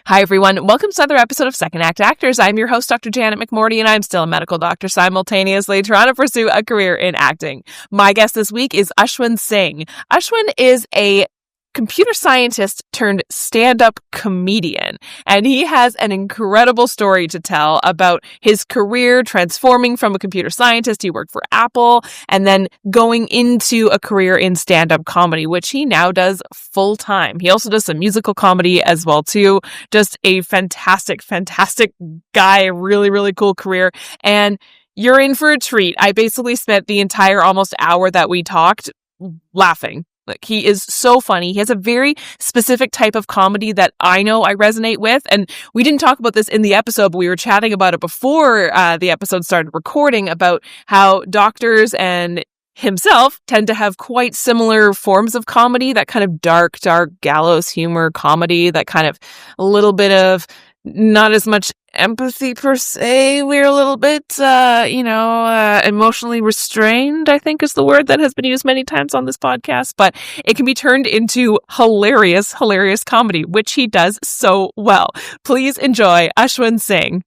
Hi, everyone. Welcome to another episode of Second Act Actors. I'm your host, Dr. Janet McMorty, and I'm still a medical doctor simultaneously trying to pursue a career in acting. My guest this week is Ashwyn Singh. Ashwyn is a computer scientist turned stand-up comedian, and he has an incredible story to tell about his career transforming from a computer scientist. He worked for Apple and then going into a career in stand-up comedy, which he now does full-time. He also does some musical comedy as well too. Just a fantastic guy, really, really cool career. And you're in for a treat. I basically spent the entire almost hour that we talked laughing. Like, he is so funny. He has a very specific type of comedy that I know I resonate with. And we didn't talk about this in the episode, but we were chatting about it before the episode started recording, about how doctors and himself tend to have quite similar forms of comedy, that kind of dark gallows humor comedy, that kind of a little bit of not as much empathy per se. We're a little bit, emotionally restrained, I think is the word that has been used many times on this podcast, but it can be turned into hilarious comedy, which he does so well. Please enjoy Ashwyn Singh.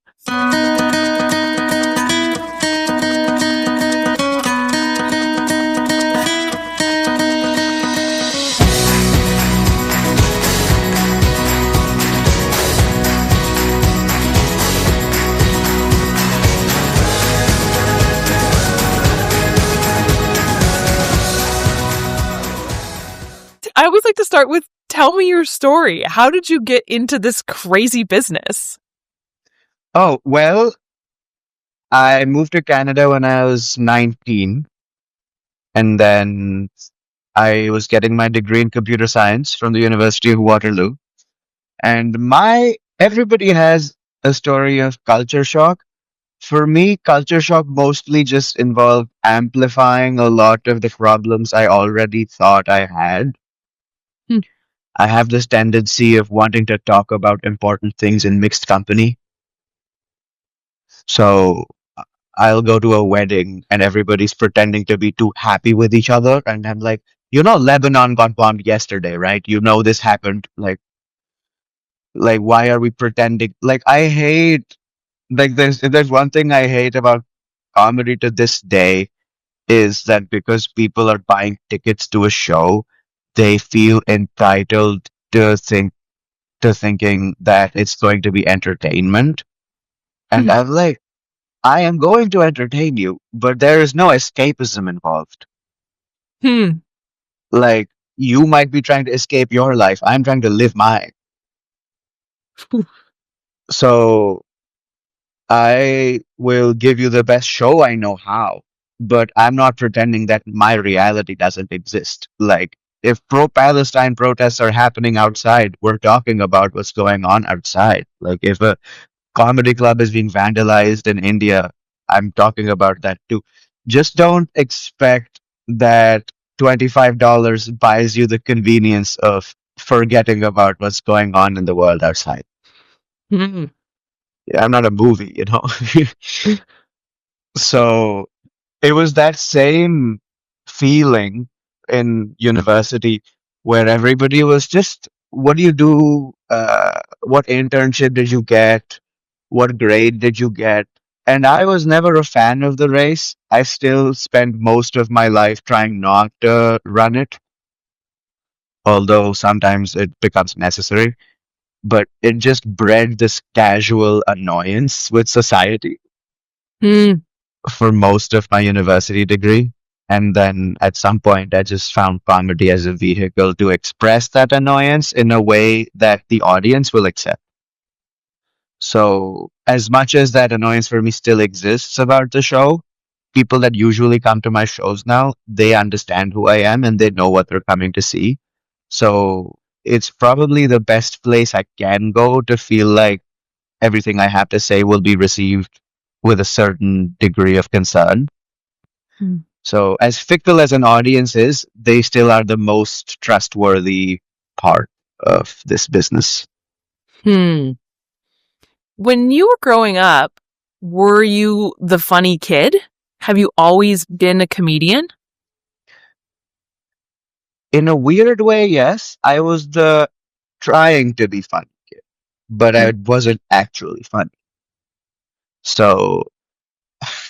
I always like to start with, tell me your story. How did you get into this crazy business? Oh, well, I moved to Canada when I was 19, and then I was getting my degree in computer science from the University of Waterloo. And everybody has a story of culture shock. For me, culture shock mostly just involved amplifying a lot of the problems I already thought I had. Hmm. I have this tendency of wanting to talk about important things in mixed company. So I'll go to a wedding and everybody's pretending to be too happy with each other. And I'm like, Lebanon got bombed yesterday, right? This happened. Like, why are we pretending? Like, I hate, like, if there's one thing I hate about comedy to this day is that because people are buying tickets to a show, they feel entitled to thinking that it's going to be entertainment. And I'm like, I am going to entertain you, but there is no escapism involved. Like, you might be trying to escape your life. I'm trying to live mine. So I will give you the best show I know how, but I'm not pretending that my reality doesn't exist. Like, if pro-Palestine protests are happening outside, we're talking about what's going on outside. Like, if a comedy club is being vandalized in India, I'm talking about that too. Just don't expect that $25 buys you the convenience of forgetting about what's going on in the world outside. Hmm. Yeah, I'm not a movie. So it was that same feeling in university where everybody was just, what do you do? What internship did you get? What grade did you get? And I was never a fan of the race. I still spent most of my life trying not to run it, although sometimes it becomes necessary. But it just bred this casual annoyance with society for most of my university degree. And then at some point, I just found comedy as a vehicle to express that annoyance in a way that the audience will accept. So, as much as that annoyance for me still exists about the show, people that usually come to my shows now, they understand who I am and they know what they're coming to see. So, it's probably the best place I can go to feel like everything I have to say will be received with a certain degree of concern. So, as fickle as an audience is, they still are the most trustworthy part of this business. When you were growing up, were you the funny kid? Have you always been a comedian? In a weird way, yes, I was the trying to be funny kid. but Hmm. I wasn't actually funny. So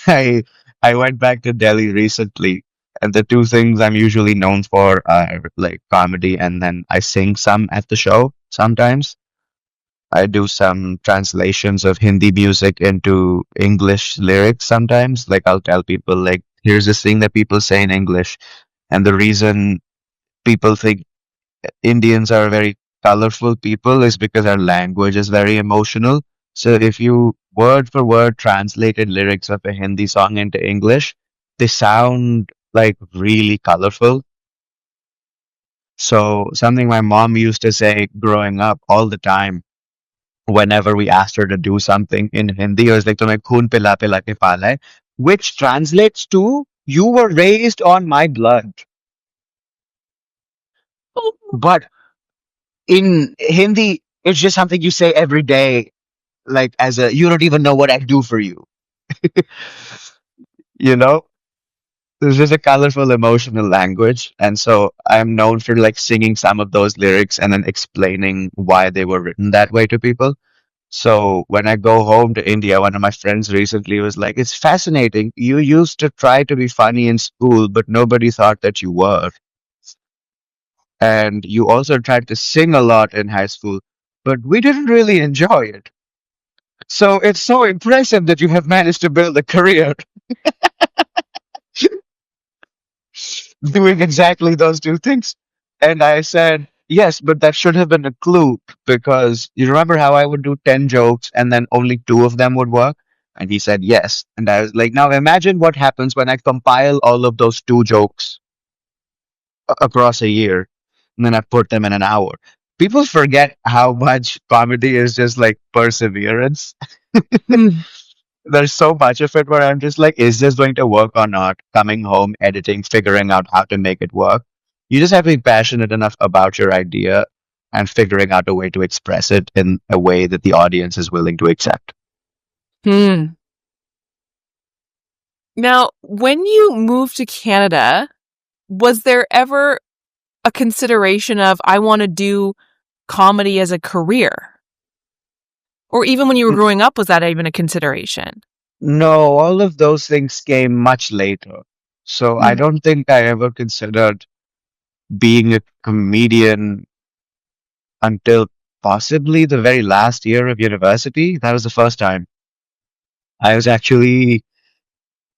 I I went back to Delhi recently, and the two things I'm usually known for are like comedy, and then I sing some at the show sometimes. I do some translations of Hindi music into English lyrics sometimes. Like I'll tell people like, here's this thing that people say in English, and the reason people think Indians are very colorful people is because our language is very emotional. So if you word for word translated lyrics of a Hindi song into English, they sound like really colorful. So something my mom used to say growing up all the time whenever we asked her to do something in Hindi, it was like "tumhe khoon pila pila ke pala hai," which translates to "you were raised on my blood." But in Hindi, it's just something you say every day, like as a you don't even know what I do for you. You know, there's just a colorful, emotional language, and so I'm known for like singing some of those lyrics and then explaining why they were written that way to people. So when I go home to India, one of my friends recently was like, "It's fascinating. You used to try to be funny in school, but nobody thought that you were. And you also tried to sing a lot in high school, but we didn't really enjoy it. So it's so impressive that you have managed to build a career doing exactly those two things." And I said, "Yes, but that should have been a clue because you remember how I would do 10 jokes and then only two of them would work?" And he said, "Yes." And I was like, "Now imagine what happens when I compile all of those two jokes across a year and then I put them in an hour." People forget how much comedy is just like perseverance. Hmm. There's so much of it where I'm just like, is this going to work or not? Coming home, editing, figuring out how to make it work. You just have to be passionate enough about your idea and figuring out a way to express it in a way that the audience is willing to accept. Hmm. Now, when you moved to Canada, was there ever a consideration of I want to do comedy as a career? Or even when you were N- growing up, was that even a consideration? No, all of those things came much later. So I Hmm. don't think I ever considered being a comedian until possibly the very last year of university. That was the first time. I was actually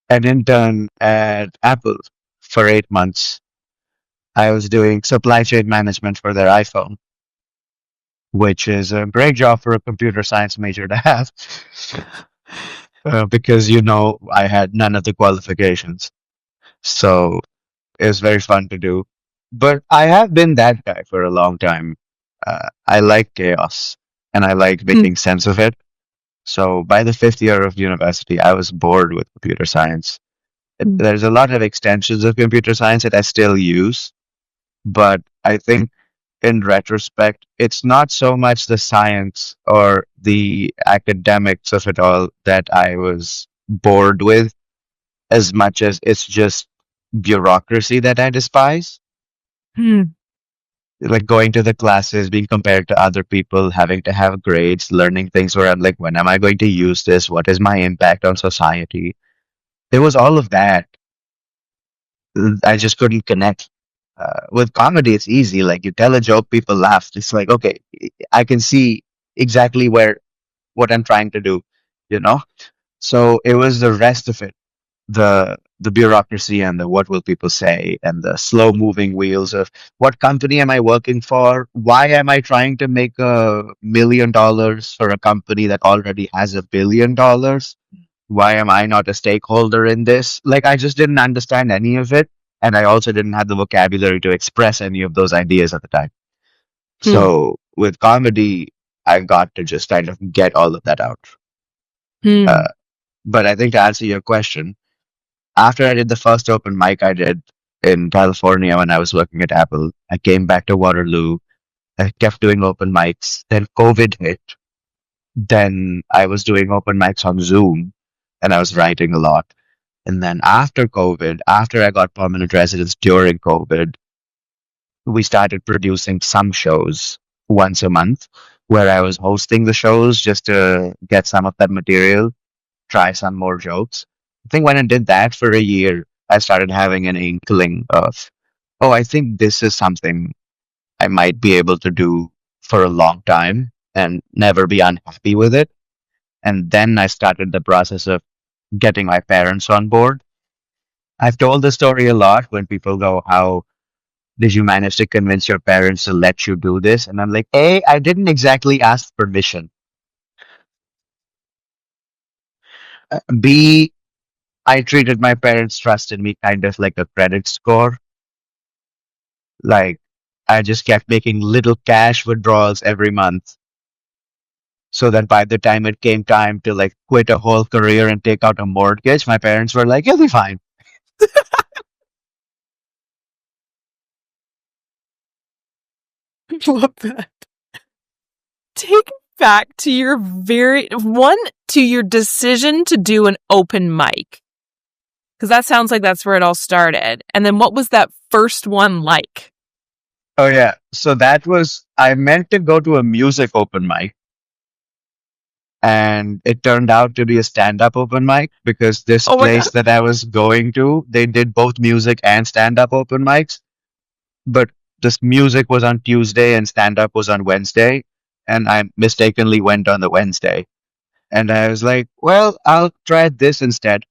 an intern at Apple for 8 months. I was doing supply chain management for their iPhone, which is a great job for a computer science major to have because, I had none of the qualifications. So it was very fun to do. But I have been that guy for a long time. I like chaos and I like Hmm. making sense of it. So by the fifth year of university, I was bored with computer science. Hmm. There's a lot of extensions of computer science that I still use, but I think in retrospect, it's not so much the science or the academics of it all that I was bored with as much as it's just bureaucracy that I despise. Hmm. Like going to the classes, being compared to other people, having to have grades, learning things where I'm like, when am I going to use this? What is my impact on society? It was all of that. I just couldn't connect. With comedy, it's easy. Like you tell a joke, people laugh. It's like, okay, I can see exactly where what I'm trying to do, you know? So it was the rest of it, the bureaucracy and the what will people say and the slow moving wheels of what company am I working for? Why am I trying to make $1 million for a company that already has $1 billion? Why am I not a stakeholder in this? Like I just didn't understand any of it. And I also didn't have the vocabulary to express any of those ideas at the time. Hmm. So with comedy, I got to just kind of get all of that out. Hmm. Uh, but I think to answer your question, after I did the first open mic I did in California when I was working at Apple, I came back to Waterloo. I kept doing open mics. Then COVID hit. Then I was doing open mics on Zoom and I was writing a lot. And then after COVID, after I got permanent residence during COVID, we started producing some shows once a month. where I was hosting the shows just to get some of that material, try some more jokes. I think when I did that for a year, I started having an inkling of, oh, I think this is something I might be able to do for a long time and never be unhappy with it. And then I started the process of getting my parents on board. I've told the story a lot when people go, how did you manage to convince your parents to let you do this? And I'm like, A, I didn't exactly ask permission. B, I treated my parents' trust in me kind of like a credit score. Like, I just kept making little cash withdrawals every month so that by the time it came time to like quit a whole career and take out a mortgage, my parents were like, you'll be fine. Love that. Take me back to your to your decision to do an open mic. Because that sounds like that's where it all started. And then what was that first one like? Oh, yeah. So that was, I meant to go to a music open mic, and it turned out to be a stand up open mic because this Oh my God. place that I was going to, they did both music and stand up open mics. But this music was on Tuesday and stand up was on Wednesday. And I mistakenly went on the Wednesday. And I was like, well, I'll try this instead.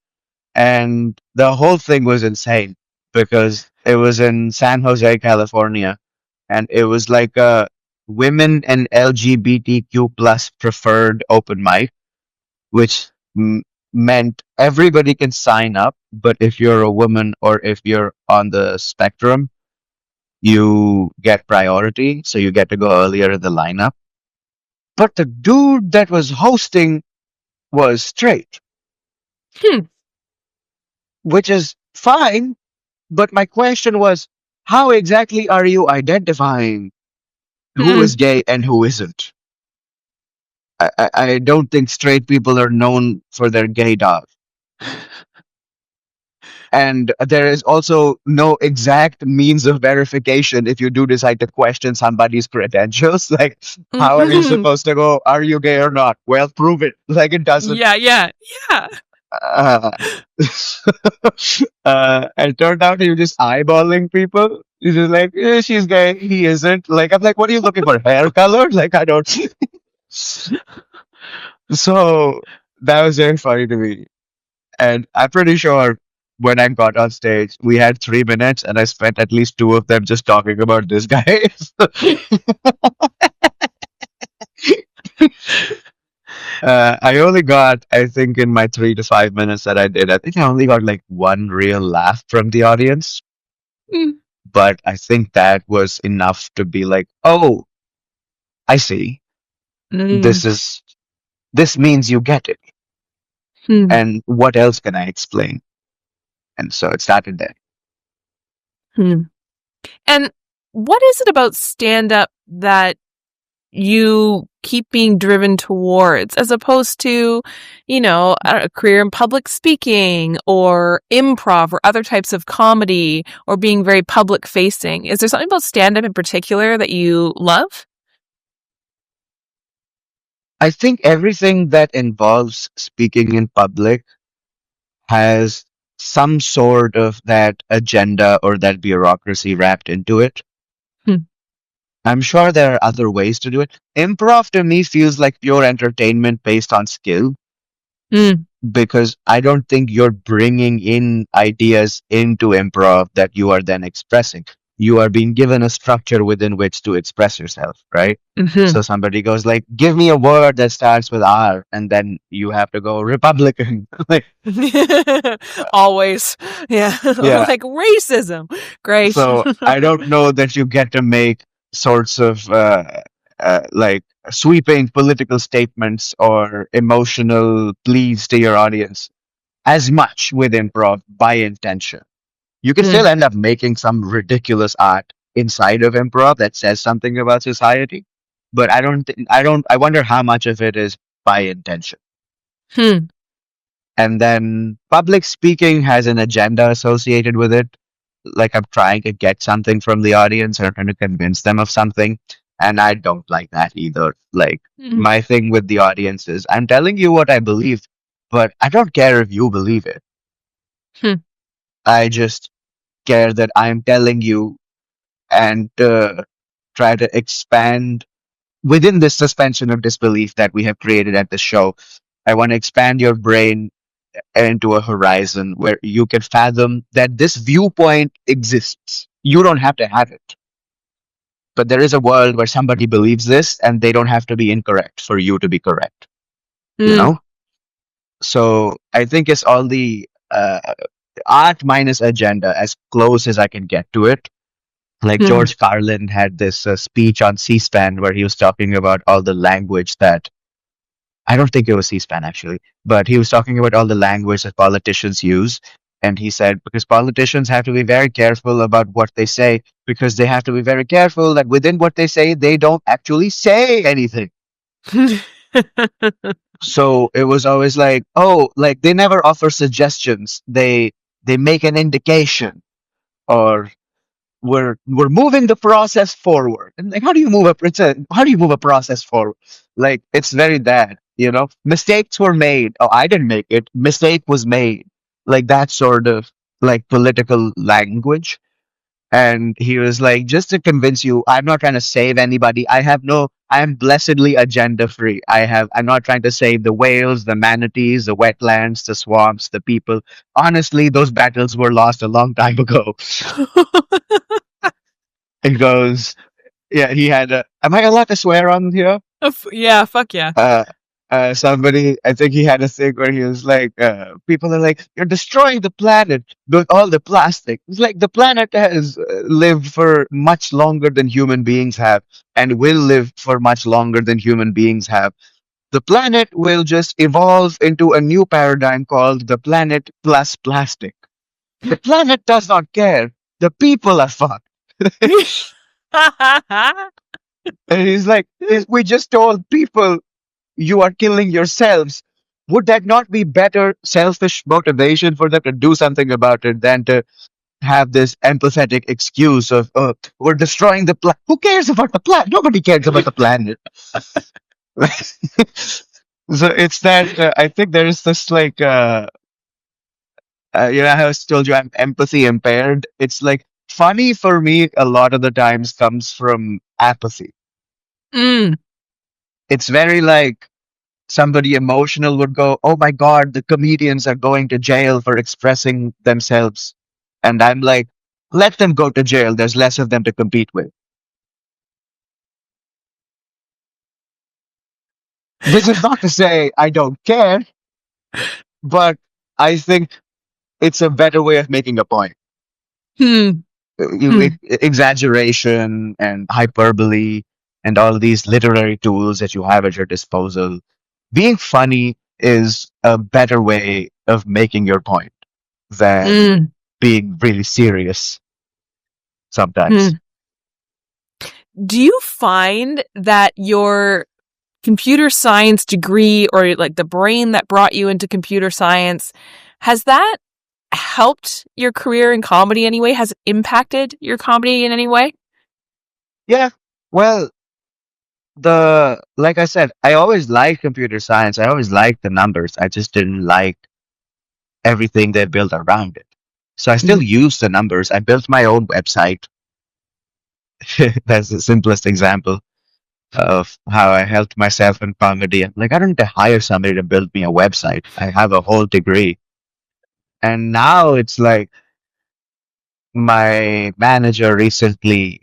And the whole thing was insane because it was in San Jose, California. And it was like a women and LGBTQ plus preferred open mic, which meant everybody can sign up. But if you're a woman or if you're on the spectrum, you get priority. So you get to go earlier in the lineup. But the dude that was hosting was straight, Hmm. which is fine. But my question was, how exactly are you identifying who Hmm. is gay and who isn't? I don't think straight people are known for their gay dog. And there is also no exact means of verification if you do decide to question somebody's credentials. Like, how are you supposed to go, are you gay or not? Well, prove it. Like, it doesn't. Yeah, yeah, yeah. Uh, it turned out he was just eyeballing people. He's just like, she's gay, he isn't. Like, I'm like, what are you looking for? Hair color? Like, I don't. So that was very funny to me. And I'm pretty sure when I got on stage, we had 3 minutes, and I spent at least two of them just talking about this guy. I only got, I think, in my 3 to 5 minutes that I did, I think I only got like one real laugh from the audience. Hmm. But I think that was enough to be like, oh, I see. Hmm. This is, this means you get it. Hmm. And what else can I explain? And so it started there. Hmm. And what is it about stand up that you keep being driven towards as opposed to, a career in public speaking or improv or other types of comedy or being very public facing? Is there something about stand up in particular that you love? I think everything that involves speaking in public has some sort of that agenda or that bureaucracy wrapped into it. Hmm. I'm sure there are other ways to do it. Improv to me feels like pure entertainment based on skill Hmm. because I don't think you're bringing in ideas into improv that you are then expressing. You are being given a structure within which to express yourself, right? Mhm. So somebody goes like, "Give me a word that starts with R," and then you have to go Republican. Like, Always. Yeah. yeah. Like racism. Great. So I don't know that you get to make sorts of like sweeping political statements or emotional pleas to your audience as much with improv by intention. You can Hmm. still end up making some ridiculous art inside of improv that says something about society, but I wonder how much of it is by intention. Hmm. And then public speaking has an agenda associated with it. Like I'm trying to get something from the audience or trying to convince them of something. And I don't like that either. Like, Mm. my thing with the audience is I'm telling you what I believe, but I don't care if you believe it. Hmm. I just care that I'm telling you and try to expand within this suspension of disbelief that we have created at the show. I want to expand your brain into a horizon where you can fathom that this viewpoint exists. You don't have to have it. But there is a world where somebody believes this and they don't have to be incorrect for you to be correct, you Mm. know? So I think it's all the art minus agenda as close as I can get to it. Like Mm. George Carlin had this speech on C-SPAN where he was talking about all the language that I don't think it was C-SPAN actually, but he was talking about all the language that politicians use. And he said, because politicians have to be very careful about what they say, because they have to be very careful that within what they say, they don't actually say anything. So it was always like, oh, like they never offer suggestions. They make an indication, or we're moving the process forward. And like, how do you move how do you move a process forward? Like, it's very that, mistakes were made. Oh, I didn't make it. Mistake was made. Like that sort of like political language. And he was like, just to convince you, I'm not trying to save anybody. I am blessedly agenda free. I'm not trying to save the whales, the manatees, the wetlands, the swamps, the people. Honestly, those battles were lost a long time ago. He goes, yeah, he had a, am I allowed to swear on here? Yeah, fuck yeah. Uh, somebody, I think he had a thing where he was like, people are like, you're destroying the planet with all the plastic. It's like the planet has lived for much longer than human beings have and will live for much longer than human beings have. The planet will just evolve into a new paradigm called the planet plus plastic. The planet does not care. The people are fucked. And he's like, we just told people you are killing yourselves. Would that not be better selfish motivation for them to do something about it than to have this empathetic excuse of, oh, we're destroying the planet? Who cares about the planet? Nobody cares about the planet. So it's that I think there is this like, I was told you I'm empathy impaired. It's like funny for me a lot of the times comes from apathy. Mm. It's very like, somebody emotional would go, "Oh my God, the comedians are going to jail for expressing themselves." And I'm like, let them go to jail. There's less of them to compete with. This is not to say I don't care, but I think it's a better way of making a point. Hmm. Hmm. Exaggeration and hyperbole and all these literary tools that you have at your disposal. Being funny is a better way of making your point than Mm. being really serious sometimes. Hmm. Do you find that your computer science degree or like the brain that brought you into computer science, has that helped your career in comedy anyway? Has it impacted your comedy in any way? Yeah. Well, the like I said, I always liked computer science. I always liked the numbers. I just didn't like everything they built around it. So I still Mm. use the numbers. I built my own website. That's the simplest example of how I helped myself in comedy. I'm like, I don't need to hire somebody to build me a website. I have a whole degree. And now it's like my manager recently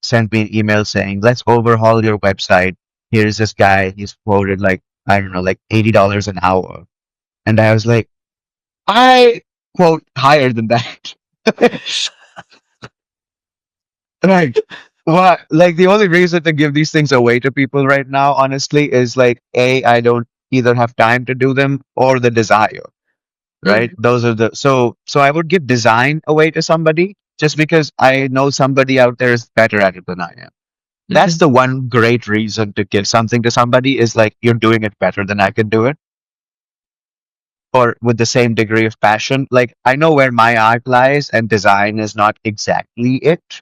sent me an email saying, let's overhaul your website. Here's this guy. He's quoted like, I don't know, like $80 an hour. And I was like, I quote higher than that. Right. Well, like the only reason to give these things away to people right now, honestly, is like, A, I don't either have time to do them or the desire. Right? Mm. Those are so I would give design away to somebody just because I know somebody out there is better at it than I am. That's Mhm. the one great reason to give something to somebody is like you're doing it better than I can do it or with the same degree of passion. Like I know where my art lies and design is not exactly it.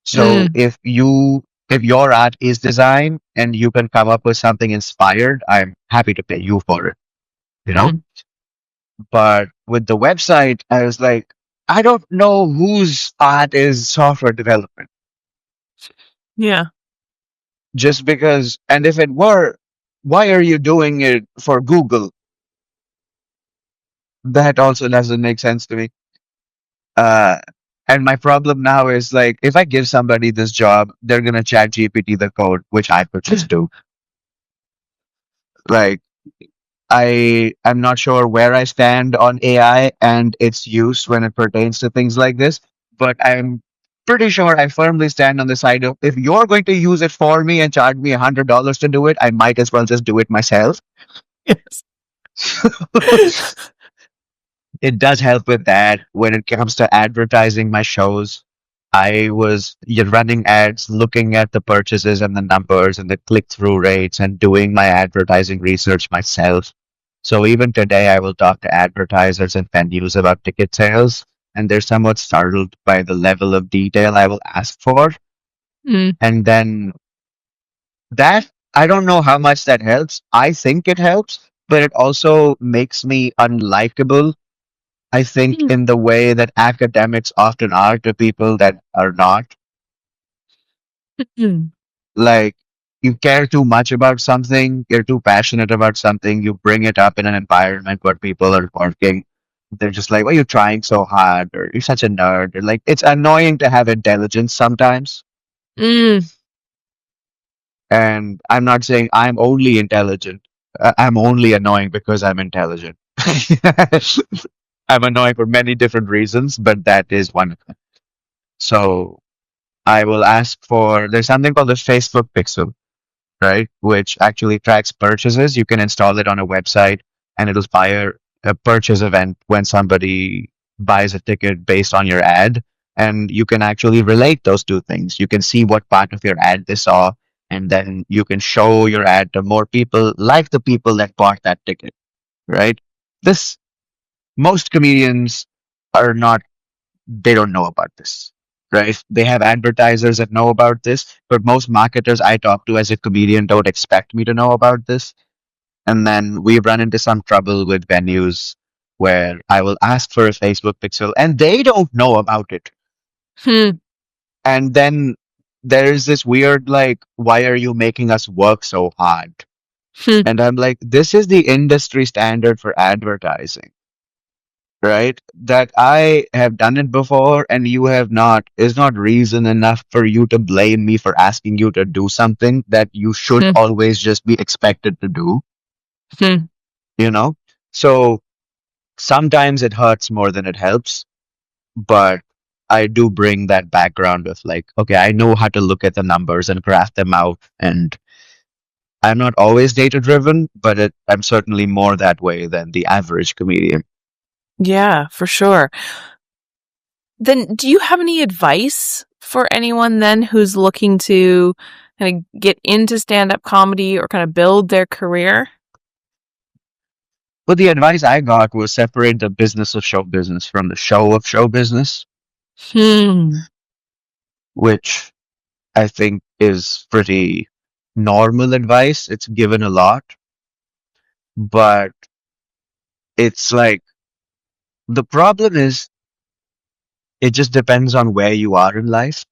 So Mm. if you If your art is design and you can come up with something inspired, I'm happy to pay you for it, you know? Hmm. But with the website, I was like, I don't know whose art is software development. Yeah. Just because, and if it were, why are you doing it for Google? That also doesn't make sense to me. Uh, and my problem now is like, if I give somebody this job, they're gonna chat GPT the code, which I could just do. Like, I'm not sure where I stand on AI and its use when it pertains to things like this, but I'm pretty sure I firmly stand on the side of if you're going to use it for me and charge me $100 to do it, I might as well just do it myself. Yes. It does help with that when it comes to advertising my shows. You're running ads, looking at the purchases and the numbers and the click through rates and doing my advertising research myself. So even today, I will talk to advertisers and venues about ticket sales, and they're somewhat startled by the level of detail I will ask for. Mm. And then that, I don't know how much that helps. I think it helps, but it also makes me unlikable, I think, in the way that academics often are to people that are not. Mm. Like, you care too much about something, you're too passionate about something, you bring it up in an environment where people are working. They're just like, "Why are you trying so hard?" Or "You're such a nerd." Or like, it's annoying to have intelligence sometimes. Mm. And I'm not saying I'm only intelligent. I'm only annoying because I'm intelligent. I'm annoying for many different reasons, but that is one of them. So I will ask for, there's something called the Facebook Pixel, right? Which actually tracks purchases. You can install it on a website and it'll fire a purchase event when somebody buys a ticket based on your ad. And you can actually relate those two things. You can see what part of your ad they saw, and then you can show your ad to more people like the people that bought that ticket, right? This, most comedians are not, they don't know about this, right? They have advertisers that know about this, but most marketers I talk to as a comedian don't expect me to know about this. And then we run into some trouble with venues where I will ask for a Facebook pixel and they don't know about it. Hmm. And then there's this weird, like, why are you making us work so hard? Hmm. And I'm like, this is the industry standard for advertising, right? That I have done it before and you have not is not reason enough for you to blame me for asking you to do something that you should Hmm. always just be expected to do, Hmm. you know? So sometimes it hurts more than it helps, but I do bring that background of like, okay, I know how to look at the numbers and graph them out. And I'm not always data driven, but I'm certainly more that way than the average comedian. Yeah, for sure. Then, do you have any advice for anyone then who's looking to kind of get into stand-up comedy or kind of build their career? But the advice I got was separate the business of show business from the show of show business, Hmm. which I think is pretty normal advice. It's given a lot, but it's like the problem is it just depends on where you are in life.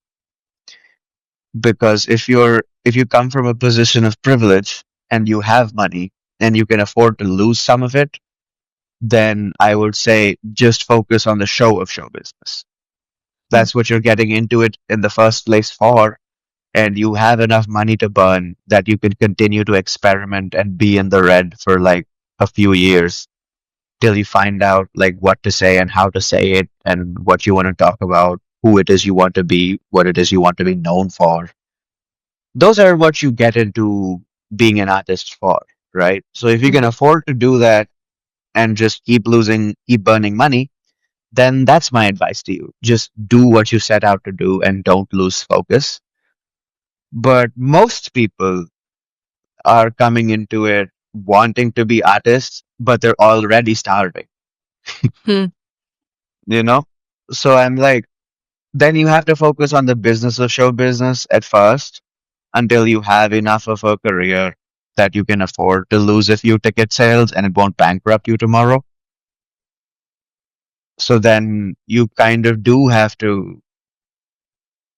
Because if you come from a position of privilege and you have money and you can afford to lose some of it, then I would say just focus on the show of show business. That's what you're getting into it in the first place for. And you have enough money to burn that you can continue to experiment and be in the red for like a few years till you find out like what to say and how to say it and what you want to talk about, who it is you want to be, what it is you want to be known for. Those are what you get into being an artist for, right? So if you can afford to do that and just keep burning money, then that's my advice to you. Just do what you set out to do and don't lose focus. But most people are coming into it wanting to be artists, but they're already starving, Hmm. you know? So I'm like, then you have to focus on the business of show business at first. until you have enough of a career that you can afford to lose a few ticket sales and it won't bankrupt you tomorrow. So then you kind of do have to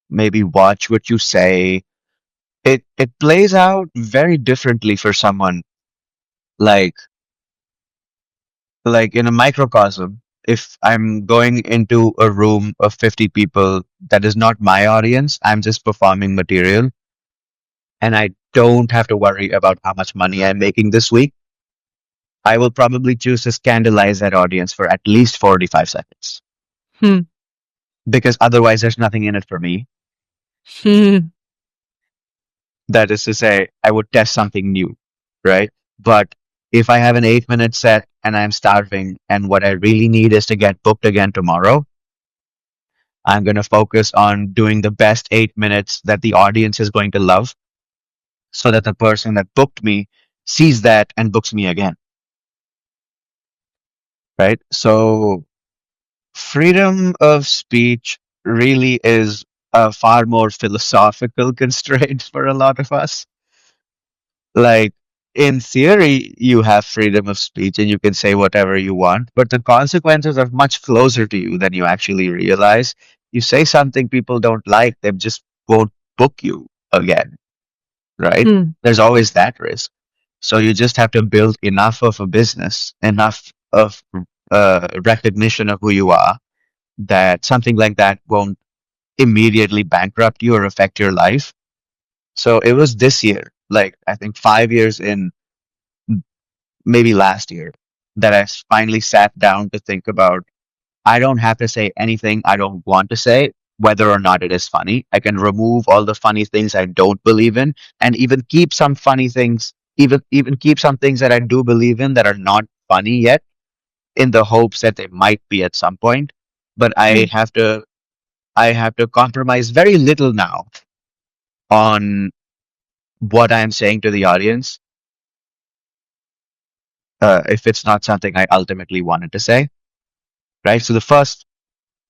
maybe watch what you say. It plays out very differently for someone like in a microcosm. If I'm going into a room of 50 people that is not my audience, I'm just performing material and I don't have to worry about how much money I'm making this week. I will probably choose to scandalize that audience for at least 45 seconds Hmm. because otherwise there's nothing in it for me. Hmm. That is to say, I would test something new, right? But if I have an 8 minute set and I'm starving and what I really need is to get booked again tomorrow, I'm going to focus on doing the best 8 minutes that the audience is going to love so that the person that booked me sees that and books me again, right? So freedom of speech really is a far more philosophical constraint for a lot of us. Like, in theory, you have freedom of speech and you can say whatever you want, but the consequences are much closer to you than you actually realize. You say something people don't like, they just won't book you again, right? Hmm. There's always that risk. So you just have to build enough of a business, enough of recognition of who you are, that something like that won't immediately bankrupt you or affect your life. So it was this year, like I think 5 years in, maybe last year, that I finally sat down to think about I don't have to say anything I don't want to say, whether or not it is funny. I can remove all the funny things I don't believe in and even keep some funny things, even keep some things that I do believe in that are not funny yet in the hopes that they might be at some point. But Hmm. I have to compromise very little now on what I'm saying to the audience, if it's not something I ultimately wanted to say, right? So the first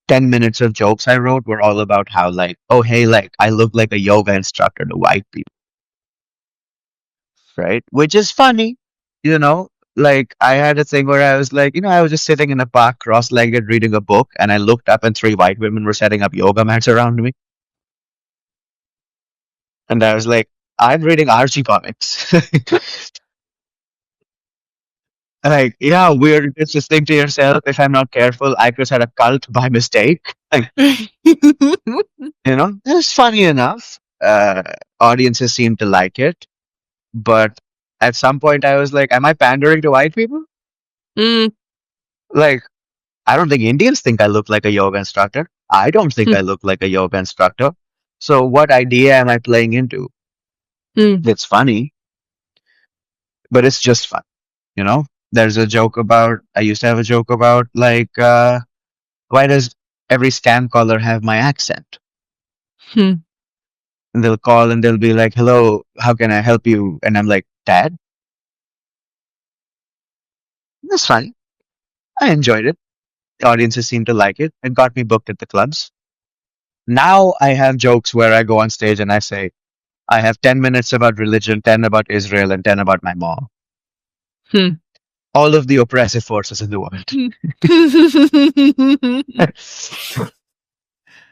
10 minutes of jokes I wrote were all about how, like, oh, hey, like, I look like a yoga instructor to white people, right? Which is funny, you know? Like, I had a thing where I was like, I was just sitting in a park, cross legged, reading a book, and I looked up and three white women were setting up yoga mats around me. And I was like, I'm reading Archie comics. Like, yeah, weird. It's just think to yourself, if I'm not careful, I could start a cult by mistake. Like, it's funny enough. Audiences seem to like it. But at some point, I was like, am I pandering to white people? Hmm. Like, I don't think Indians think I look like a yoga instructor. I don't think I look like a yoga instructor. So, what idea am I playing into? Hmm. It's funny, but it's just fun. You know, there's a joke about, I used to have a joke about, like, why does every scam caller have my accent? Hmm. And they'll call and they'll be like, hello, how can I help you? And I'm like, Dad, that's fine. I enjoyed it. The audiences seem to like it. It got me booked at the clubs. Now I have jokes where I go on stage and I say, I have 10 minutes about religion, 10 about Israel, and 10 about my mom. Hmm. All of the oppressive forces in the world.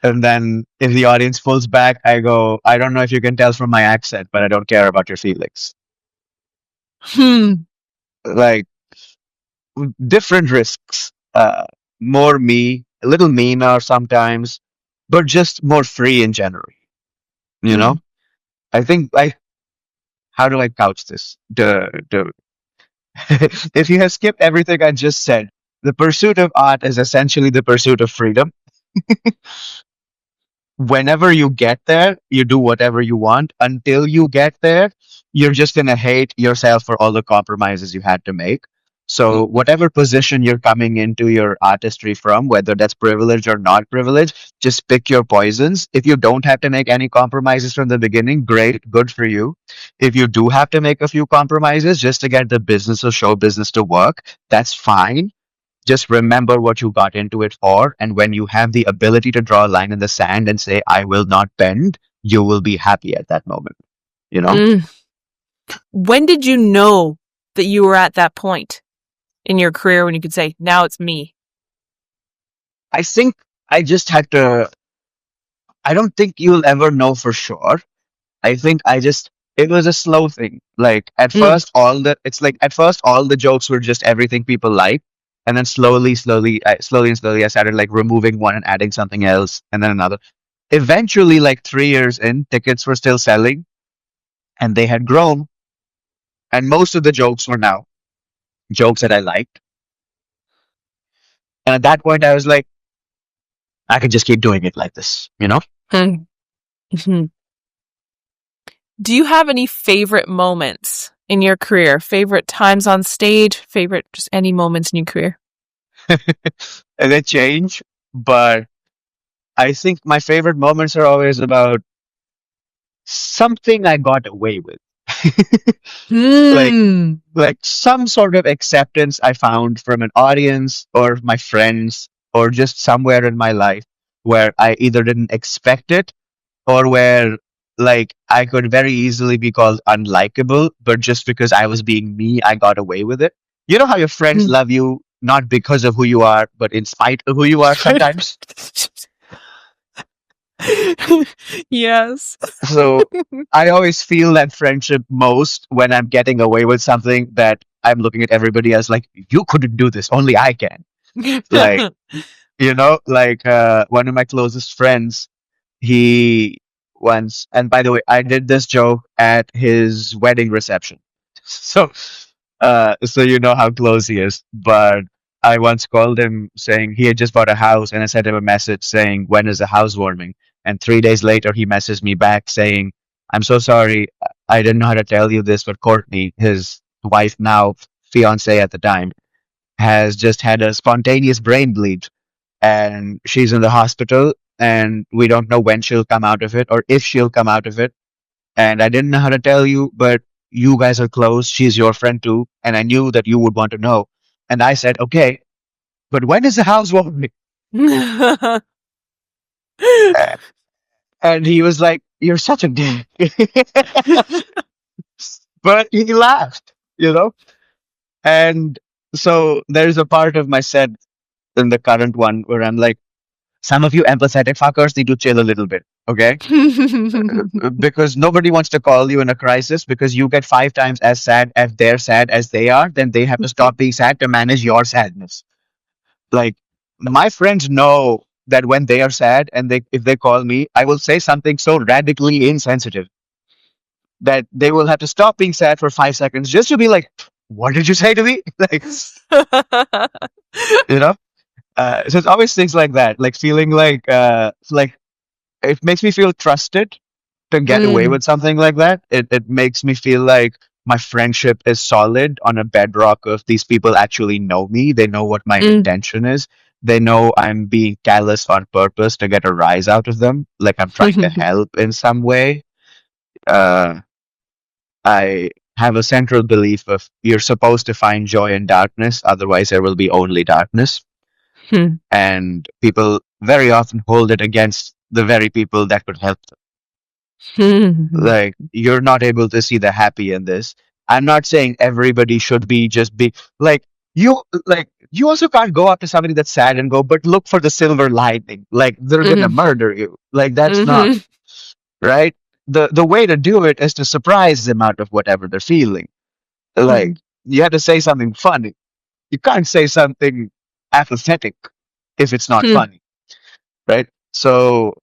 And then if the audience pulls back, I go, I don't know if you can tell from my accent, but I don't care about your feelings. Hmm. Like, different risks. More me, a little meaner sometimes, but just more free in general. You know, Hmm. I think how do I couch this? If you have skipped everything I just said, the pursuit of art is essentially the pursuit of freedom. Whenever you get there, you do whatever you want. Until you get there, you're just going to hate yourself for all the compromises you had to make. So, whatever position you're coming into your artistry from, whether that's privilege or not privilege, just pick your poisons. If you don't have to make any compromises from the beginning, great, good for you. If you do have to make a few compromises just to get the business or show business to work, that's fine. Just remember what you got into it for. And when you have the ability to draw a line in the sand and say, I will not bend, you will be happy at that moment. you know? Mm. When did you know that you were at that point in your career when you could say, now it's me? I think I just had to, I don't think you'll ever know for sure. I think it was a slow thing. Like at Mm. first, all the jokes were just everything people like. And then slowly, I started like removing one and adding something else and then another. Eventually, like 3 years in, tickets were still selling and they had grown. And most of the jokes were now jokes that I liked. And at that point, I was like, I could just keep doing it like this, you know? Mm. Mhm. Do you have any favorite moments in your career? Favorite times on stage? Favorite just any moments in your career? And they change, but I think my favorite moments are always about something I got away with. like Hmm. like some sort of acceptance I found from an audience or my friends or just somewhere in my life where I either didn't expect it or where like I could very easily be called unlikable, but just because I was being me, I got away with it. You know how your friends love you not because of who you are, but in spite of who you are sometimes? Yes. So I always feel that friendship most when I'm getting away with something that I'm looking at everybody as like, you couldn't do this, only I can. Like, one of my closest friends, he once, and by the way, I did this joke at his wedding reception. So, so you know how close he is. But I once called him saying he had just bought a house, and I sent him a message saying, "When is the housewarming?" And 3 days later, he messaged me back saying, "I'm so sorry, I didn't know how to tell you this, but Courtney, his wife now, fiance at the time, has just had a spontaneous brain bleed and she's in the hospital and we don't know when she'll come out of it or if she'll come out of it. And I didn't know how to tell you, but you guys are close. She's your friend too. And I knew that you would want to know. And I said, okay, but when is the housewarming?" And he was like, "You're such a dick." But he laughed, you know? And so there's a part of my set in the current one where I'm like, some of you empathetic fuckers need to chill a little bit, okay? Because nobody wants to call you in a crisis because you get 5 times as sad as they're sad as they are, then they have to stop being sad to manage your sadness. Like my friends know that when they are sad and they if they call me, I will say something so radically insensitive that they will have to stop being sad for 5 seconds just to be like, "What did you say to me?" Like, you know. So it's always things like that, like feeling like it makes me feel trusted to get away Mm. with something like that. It makes me feel like my friendship is solid on a bedrock of these people actually know me. They know what my Mm. intention is. They know I'm being callous on purpose to get a rise out of them. Like I'm trying to help in some way. Uh, I have a central belief of you're supposed to find joy in darkness, otherwise there will be only darkness. Hmm. And people very often hold it against the very people that could help. Hmm. Like you're not able to see the happy in this. I'm not saying everybody should be just be like you also can't go up to somebody that's sad and go, but look for the silver lining. Like they're gonna Mhm. murder you. Like that's not Mhm. right. The way to do it is to surprise them out of whatever they're feeling. Like Mhm. you have to say something funny. You can't say something apathetic if it's not Hmm. funny, right? So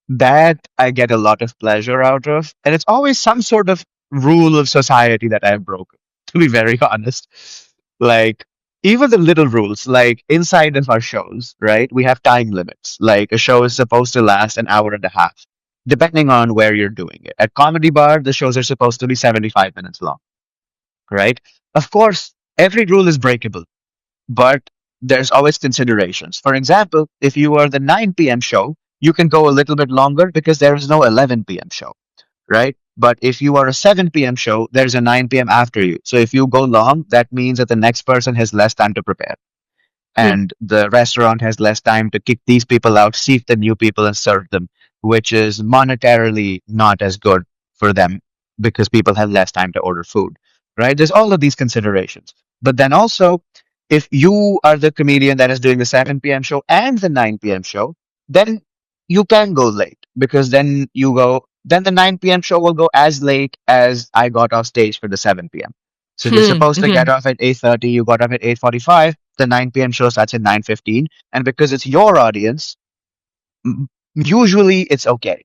that I get a lot of pleasure out of. And it's always some sort of rule of society that I've broken, to be very honest. Like, even the little rules, like inside of our shows, right? We have time limits. Like, a show is supposed to last an hour and a half, depending on where you're doing it. At Comedy Bar, the shows are supposed to be 75 minutes long, right? Of course, every rule is breakable, but there's always considerations. For example, if you are the 9 p.m. show, you can go a little bit longer because there is no 11 p.m. show, right? But if you are a 7 p.m. show, there's a 9 p.m. after you. So if you go long, that means that the next person has less time to prepare. Hmm. And the restaurant has less time to kick these people out, seat the new people, and serve them, which is monetarily not as good for them because people have less time to order food, right? There's all of these considerations. But then also, if you are the comedian that is doing the 7 p.m. show and the 9 p.m. show, then you can go late because then the 9 p.m. show will go as late as I got off stage for the 7 p.m. So if you're supposed to Mm-hmm. get off at 8:30, you got off at 8:45, the 9 p.m. show starts at 9:15. And because it's your audience, usually it's okay,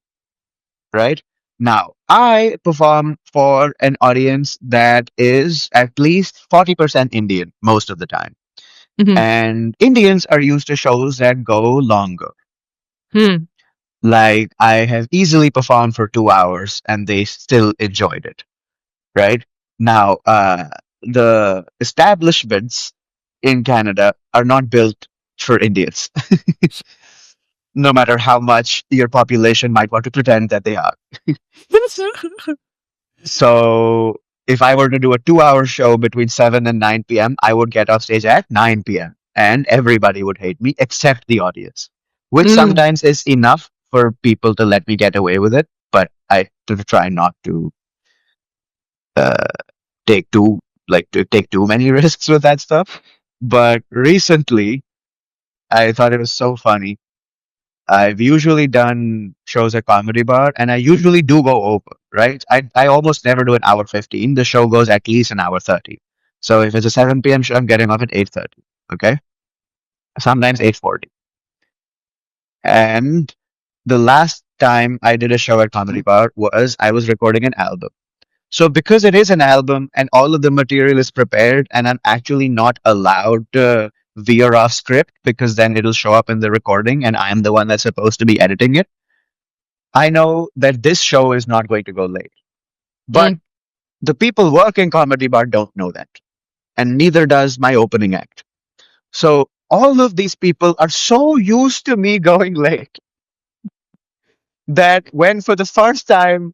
right? Now, I perform for an audience that is at least 40% Indian most of the time. Mm-hmm. And Indians are used to shows that go longer. Hmm. Like, I have easily performed for 2 hours and they still enjoyed it, right? Now, the establishments in Canada are not built for Indians, no matter how much your population might want to pretend that they are. So if I were to do a 2 hour show between 7 and 9 p.m., I would get off stage at 9 p.m. and everybody would hate me except the audience, which Mm. sometimes is enough for people to let me get away with it. But I to try not to uh, take too to take too many risks with that stuff. But recently, I thought it was so funny. I've usually done shows at Comedy Bar, and I usually do go over, right? I almost never do an hour 15. The show goes at least an hour 30. So if it's a 7 p.m. show, I'm getting off at 8:30. Okay, sometimes 8:40. And the last time I did a show at Comedy Bar was I was recording an album. So because it is an album and all of the material is prepared, and I'm actually not allowed to veer off script because then it'll show up in the recording, and I'm the one that's supposed to be editing it. I know that this show is not going to go late. But Mm. the people working Comedy Bar don't know that. And neither does my opening act. So all of these people are so used to me going late that when for the first time,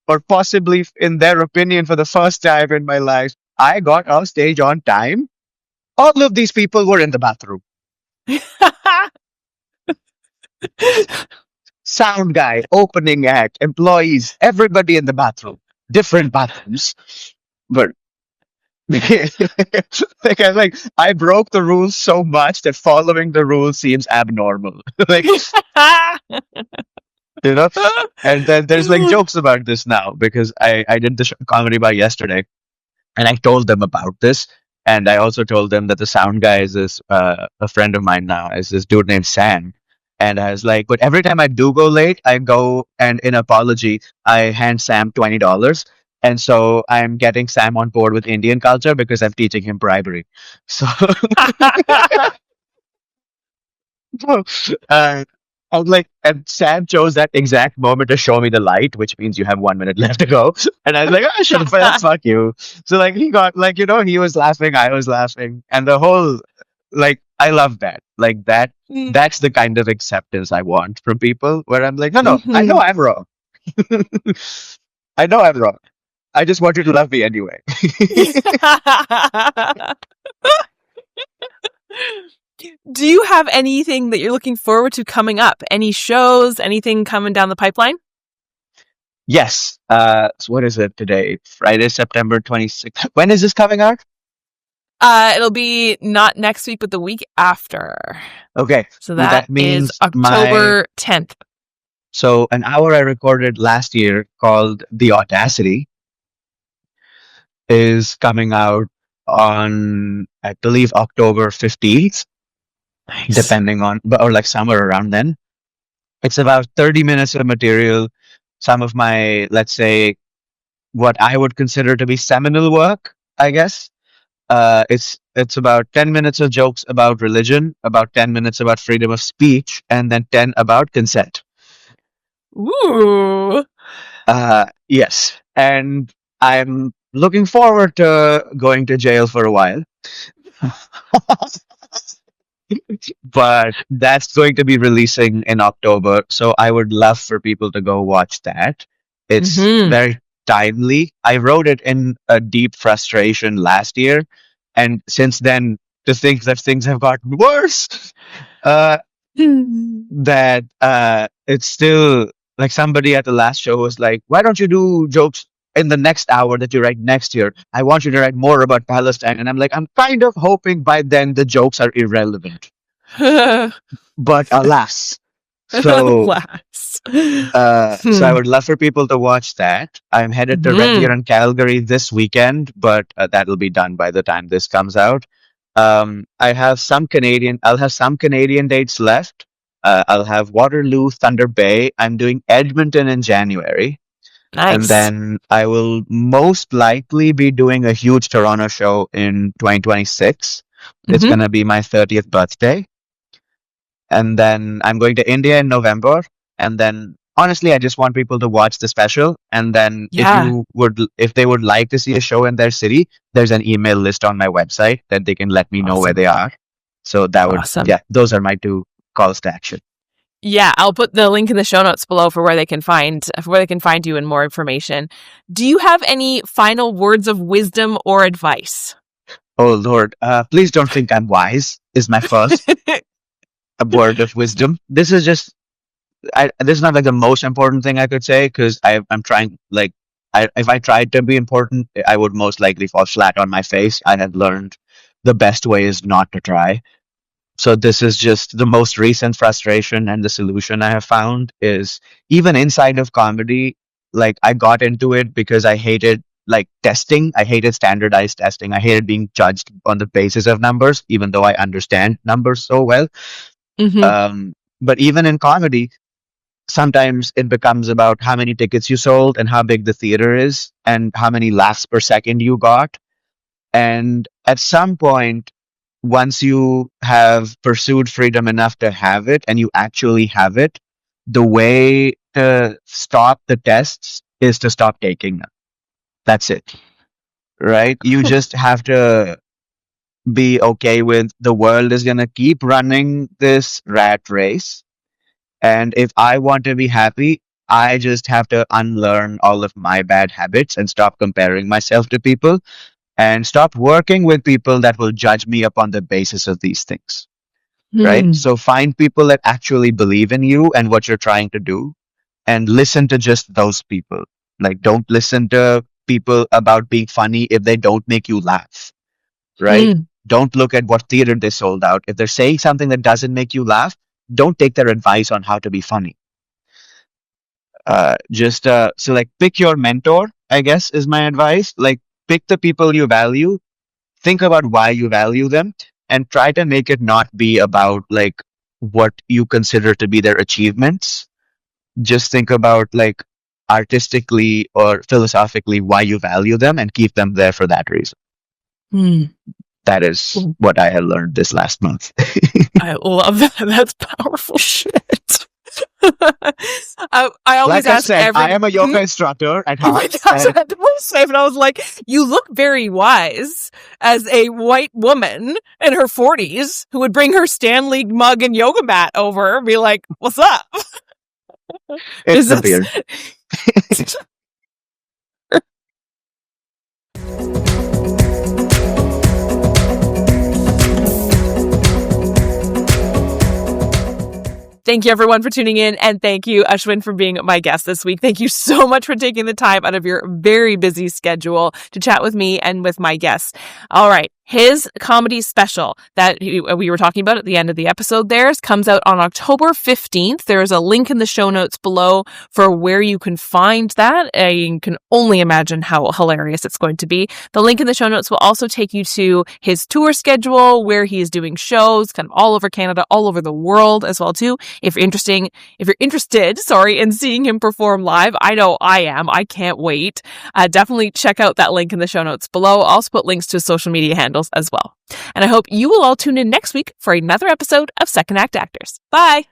or possibly in their opinion for the first time in my life, I got off stage on time, all of these people were in the bathroom. Sound guy, opening act, employees, everybody in the bathroom. Different bathrooms. But I broke the rules so much that following the rules seems abnormal. like you know, and then there's like jokes about this now because I did the comedy bar yesterday and I told them about this. And I also told them that the sound guy is this a friend of mine now, is this dude named Sam. And I was like, but every time I do go late, I go and in apology, I hand Sam $20. And so I'm getting Sam on board with Indian culture because I'm teaching him bribery. So uh, I was like, and Sam chose that exact moment to show me the light, which means you have 1 minute left to go. And I was like, oh, shut up, fuck you. So like he got like he was laughing, I was laughing, and the whole I love that. Like that. Mm. That's the kind of acceptance I want from people, where I'm like, no, no, I know Mhm. I'm wrong. I know I'm wrong. I just want you to love me anyway. Do you have anything that you're looking forward to coming up? Any shows, anything coming down the pipeline? Yes. So what is it today? Friday, September 26th. When is this coming out? It'll be not next week, but the week after. Okay. So that That is means October 10th. so an hour I recorded last year called The Audacity is coming out on, I believe, October 15th, Nice. depending on, or like somewhere around then. It's about 30 minutes of material. Some of my, let's say, what I would consider to be seminal work, I guess. It's about 10 minutes of jokes about religion, about 10 minutes about freedom of speech, and then 10 about consent. Ooh. Yes. And I'm looking forward to going to jail for a while. But that's going to be releasing in October. So I would love for people to go watch that. It's Mm-hmm. very timely. I wrote it in a deep frustration last year. And since then, to think that things have gotten worse, uh, that it's still Like somebody at the last show was like, "Why don't you do jokes in the next hour that you write next year? I want you to write more about Palestine." And I'm like, I'm kind of hoping by then the jokes are irrelevant. But alas. So Alas. so I would love for people to watch that. I'm headed to Red Deer Mhm. and Calgary this weekend, but that'll be done by the time this comes out. I'll have some Canadian dates left. I'll have Waterloo, Thunder Bay. I'm doing Edmonton in January. And Nice. then I will most likely be doing a huge Toronto show in 2026. It's Hmm. going to be my 30th birthday. And then I'm going to India in November. And then honestly, I just want people to watch the special. And then Yeah. if they would like to see a show in their city, there's an email list on my website that they can let me know where Awesome. they are. So Awesome. those are my two calls to action. Yeah, I'll put the link in the show notes below for where they can find you and more information. Do you have any final words of wisdom or advice? Oh Lord, please don't think I'm wise is my first word of wisdom. This is not like the most important thing I could say because I'm trying like if I tried to be important, I would most likely fall flat on my face. I had learned the best way is not to try. So this is just the most recent frustration, and the solution I have found is even inside of comedy, like I got into it because I hated like testing. I hated standardized testing. I hated being judged on the basis of numbers, even though I understand numbers so well. Hmm. Um, but even in comedy, sometimes it becomes about how many tickets you sold and how big the theater is and how many laughs per second you got. And at some point, once you have pursued freedom enough to have it and you actually have it, the way to stop the tests is to stop taking them. That's it, right? You just have to be okay with the world is going to keep running this rat race. And if I want to be happy, I just have to unlearn all of my bad habits and stop comparing myself to people and stop working with people that will judge me upon the basis of these things. Right? Hmm. So find people that actually believe in you and what you're trying to do and listen to just those people. Like, don't listen to people about being funny if they don't make you laugh. Right? Hmm. Don't look at what theater they sold out. If they're saying something that doesn't make you laugh, don't take their advice on how to be funny. Just so like pick your mentor, I guess is my advice. Like pick the people you value, think about why you value them, and try to make it not be about like what you consider to be their achievements. Just think about like artistically or philosophically why you value them and keep them there for that reason. Hmm. That is what I had learned this last month. I love that. That's powerful shit. I always Like I ask said, I every. am a yoga instructor at Oh my heart. gosh, I had to say, and I was like, "You look very wise as a white woman in her 40s who would bring her Stanley mug and yoga mat over and be like, "What's up?" It's Is the this? beard. Thank you, everyone, for tuning in. And thank you, Ashwyn, for being my guest this week. Thank you so much for taking the time out of your very busy schedule to chat with me and with my guests. All right. His comedy special that we were talking about at the end of the episode comes out on October 15th. There is a link in the show notes below for where you can find that. You can only imagine how hilarious it's going to be. The link in the show notes will also take you to his tour schedule, where he is doing shows kind of all over Canada, all over the world as well, too. If you're interested, in seeing him perform live, I know I am. I can't wait. Definitely check out that link in the show notes below. I'll also put links to his social media handles as well. And I hope you will all tune in next week for another episode of Second Act Actors. Bye!